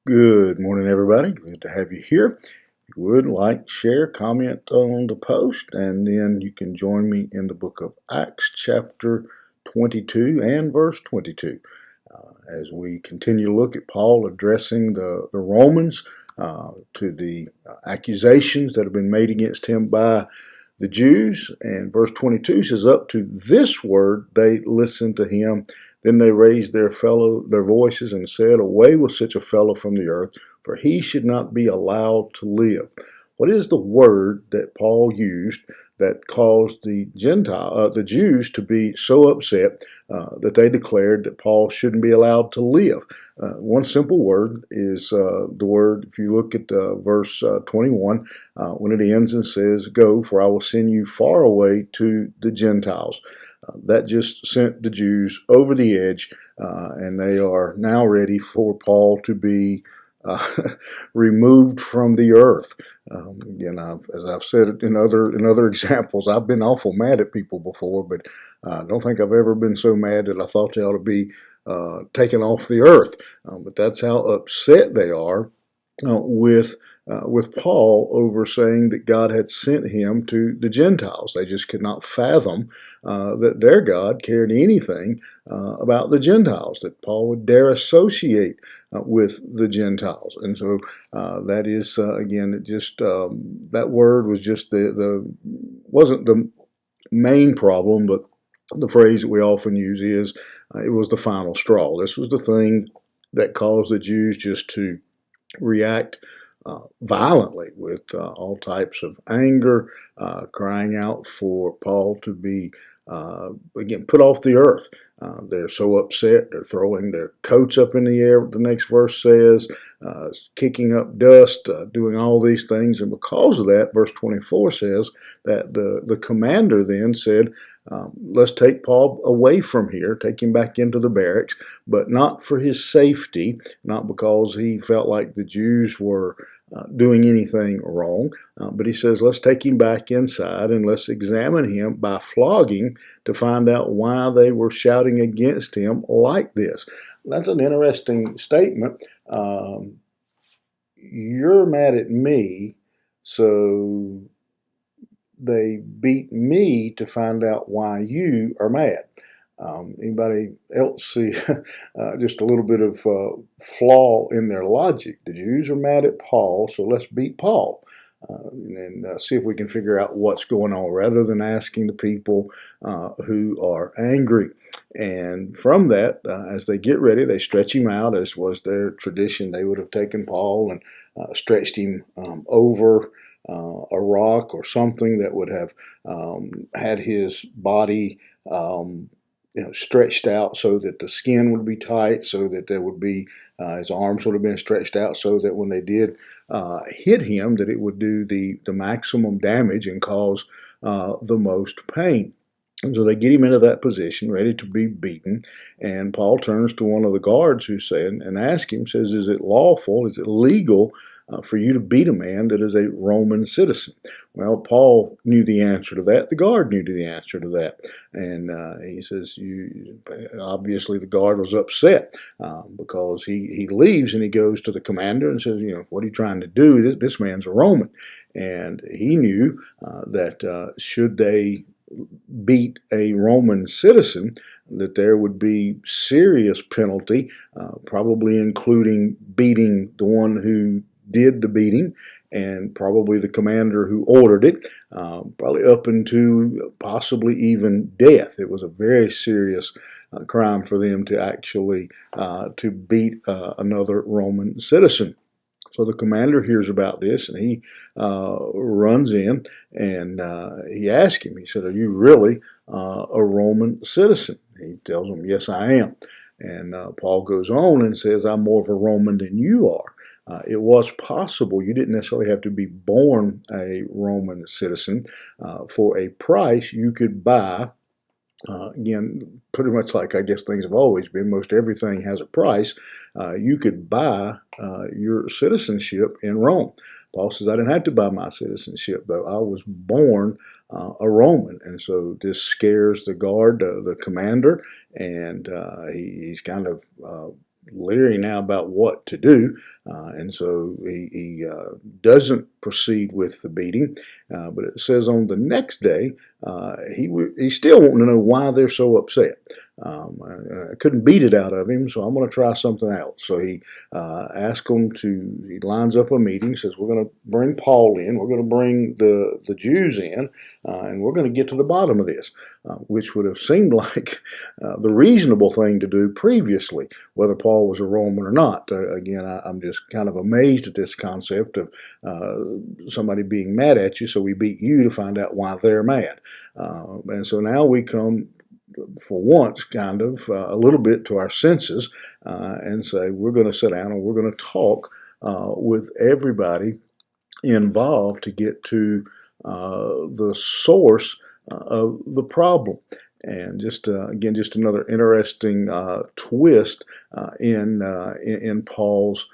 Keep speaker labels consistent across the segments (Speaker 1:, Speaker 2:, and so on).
Speaker 1: Good morning, everybody. Good to have you here. If you would like, share, comment on the post, and then you can join me in the book of Acts, chapter 22 and verse 22. As we continue to look at Paul addressing the Romans to the accusations that have been made against him by the Jews. And verse 22 says, "Up to this word they listened to him. Then they raised their voices and said, Away with such a fellow from the earth, for he should not be allowed to live." What is the word that Paul used that caused the Jews to be so upset that they declared that Paul shouldn't be allowed to live? One simple word is the word, if you look at verse 21, when it ends and says, "Go, for I will send you far away to the Gentiles." That just sent the Jews over the edge, and they are now ready for Paul to be uh, removed from the earth. As I've said in other examples, I've been awful mad at people before, but I don't think I've ever been so mad that I thought they ought to be taken off the earth. But that's how upset they are with Paul over saying that God had sent him to the Gentiles. They just could not fathom that their God cared anything about the Gentiles, that Paul would dare associate with the Gentiles. And so that is, again, it just that word was just the wasn't the main problem, but the phrase that we often use is it was the final straw. This was the thing that caused the Jews just to react violently with all types of anger, crying out for Paul to be, again, put off the earth. They're so upset, they're throwing their coats up in the air, what the next verse says, kicking up dust, doing all these things. And because of that, verse 24 says that the commander then said, let's take Paul away from here, take him back into the barracks, but not for his safety, not because he felt like the Jews were doing anything wrong, but he says, let's take him back inside and let's examine him by flogging to find out why they were shouting against him like this. That's an interesting statement. You're mad at me, so they beat me to find out why you are mad. Anybody else see just a little bit of flaw in their logic? The Jews are mad at Paul, so let's beat Paul and see if we can figure out what's going on rather than asking the people who are angry. And from that, as they get ready, they stretch him out, as was their tradition. They would have taken Paul and stretched him over a rock or something that would have had his body stretched out so that the skin would be tight, so that there would be his arms would have been stretched out so that when they did hit him, that it would do the maximum damage and cause the most pain. And so they get him into that position, ready to be beaten. And Paul turns to one of the guards who said, and asks him, says, "Is it lawful, is it legal for you to beat a man that is a Roman citizen?" Well, Paul knew the answer to that. The guard knew the answer to that. And he says, obviously the guard was upset because he leaves and he goes to the commander and says, what are you trying to do? This man's a Roman. And he knew that should they beat a Roman citizen, that there would be serious penalty, probably including beating the one who did the beating and probably the commander who ordered it, probably up into possibly even death. It was a very serious crime for them to actually to beat another Roman citizen. So the commander hears about this and he runs in and he asks him, he said, "Are you really a Roman citizen?" He tells him, "Yes, I am." And Paul goes on and says, "I'm more of a Roman than you are." It was possible. You didn't necessarily have to be born a Roman citizen. For a price, you could buy, again, pretty much like I guess things have always been, most everything has a price. You could buy your citizenship in Rome. Paul says, "I didn't have to buy my citizenship, though. I was born a Roman." And so this scares the guard, the commander, and he's kind of leery now about what to do, and so he doesn't proceed with the beating. But it says on the next day, he's still wanting to know why they're so upset. I couldn't beat it out of him, so I'm going to try something else. So he asks them to, he lines up a meeting, says, we're going to bring Paul in, we're going to bring the Jews in, and we're going to get to the bottom of this, which would have seemed like the reasonable thing to do previously, whether Paul was a Roman or not. Again, I'm just kind of amazed at this concept of somebody being mad at you, so we beat you to find out why they're mad. And so now we come, for once, kind of a little bit to our senses and say, we're going to sit down and we're going to talk with everybody involved to get to the source of the problem. And just again, just another interesting twist in Paul's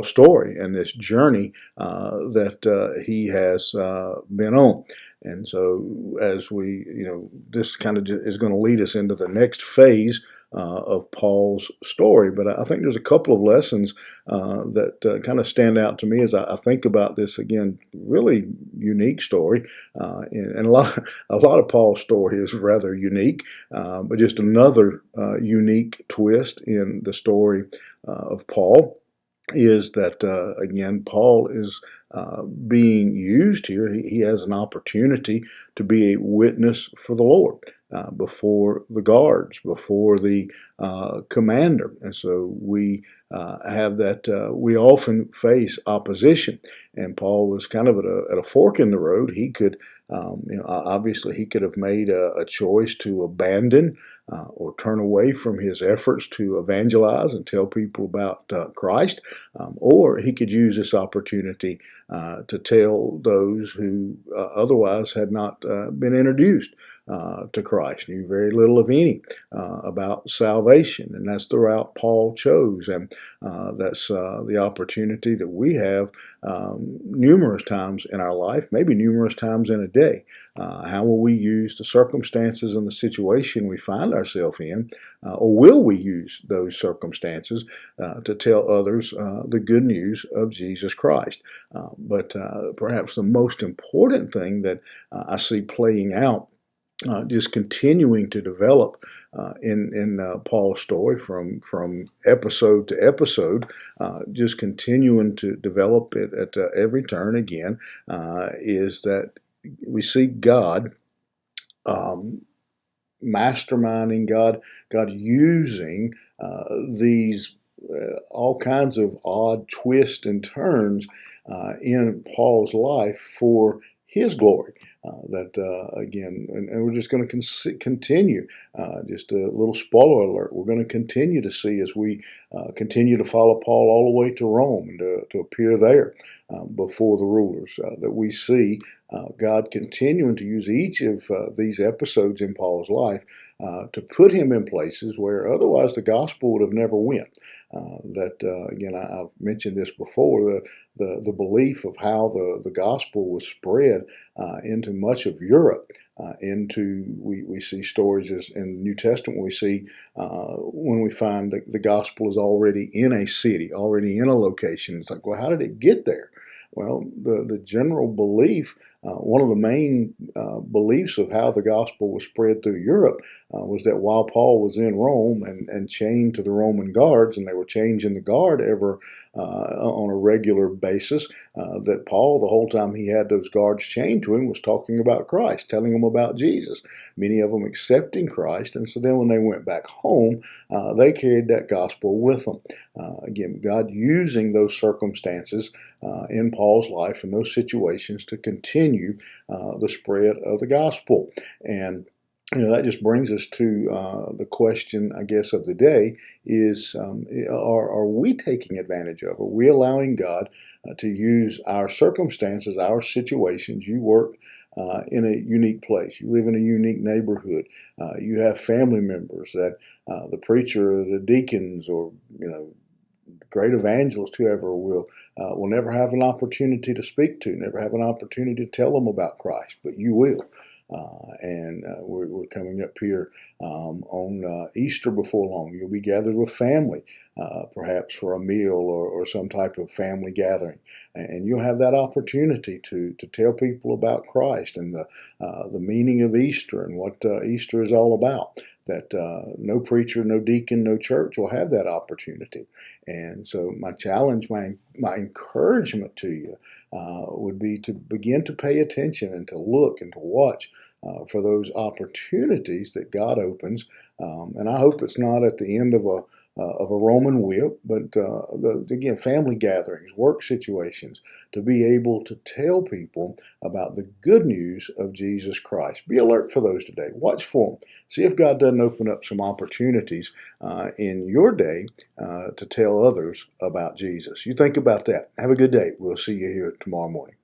Speaker 1: story and this journey that he has been on. And so, as we, this kind of is going to lead us into the next phase of Paul's story. But I think there's a couple of lessons that kind of stand out to me as I think about this, again, really unique story. And a lot of Paul's story is rather unique, but just another unique twist in the story of Paul is that, again, Paul is being used here. He has an opportunity to be a witness for the Lord before the guards, before the commander. And so we have that, we often face opposition. And Paul was kind of at a fork in the road. He could, obviously he could have made a choice to abandon or turn away from his efforts to evangelize and tell people about Christ, or he could use this opportunity to tell those who otherwise had not been introduced to Christ, knew very little, if any, about salvation. And that's the route Paul chose. And that's the opportunity that we have numerous times in our life, maybe numerous times in a day. How will we use the circumstances and the situation we find ourselves in, or will we use those circumstances to tell others the good news of Jesus Christ? But perhaps the most important thing that I see playing out, just continuing to develop in Paul's story from episode to episode, just continuing to develop it at every turn again, is that we see God masterminding, God using these all kinds of odd twists and turns in Paul's life for his glory. Again, and we're just going to continue. Just a little spoiler alert. We're going to continue to see as we continue to follow Paul all the way to Rome and to appear there before the rulers. That we see God continuing to use each of these episodes in Paul's life to put him in places where otherwise the gospel would have never went. Again, I've mentioned this before, the belief of how the gospel was spread into much of Europe. We see stories in the New Testament. We see when we find that the gospel is already in a city, already in a location. It's like, well, how did it get there? Well, the general belief, one of the main beliefs of how the gospel was spread through Europe was that while Paul was in Rome and chained to the Roman guards, and they were changing the guard ever on a regular basis, that Paul, the whole time he had those guards chained to him, was talking about Christ, telling them about Jesus, many of them accepting Christ. And so then when they went back home, they carried that gospel with them. Again, God using those circumstances in Paul's life and those situations to continue the spread of the gospel. And that just brings us to the question, I guess, of the day is, are we taking advantage of? Are we allowing God to use our circumstances, our situations? You work in a unique place. You live in a unique neighborhood. You have family members that the preacher or the deacons or, great evangelist, whoever will never have an opportunity to speak to, never have an opportunity to tell them about Christ, but you will. And we're coming up here On Easter before long, you'll be gathered with family, perhaps for a meal or some type of family gathering. And you'll have that opportunity to tell people about Christ and the meaning of Easter and what Easter is all about. That no preacher, no deacon, no church will have that opportunity. And so my challenge, my encouragement to you would be to begin to pay attention and to look and to watch for those opportunities that God opens. And I hope it's not at the end of a Roman whip, but again, family gatherings, work situations, to be able to tell people about the good news of Jesus Christ. Be alert for those today. Watch for them. See if God doesn't open up some opportunities in your day to tell others about Jesus. You think about that. Have a good day. We'll see you here tomorrow morning.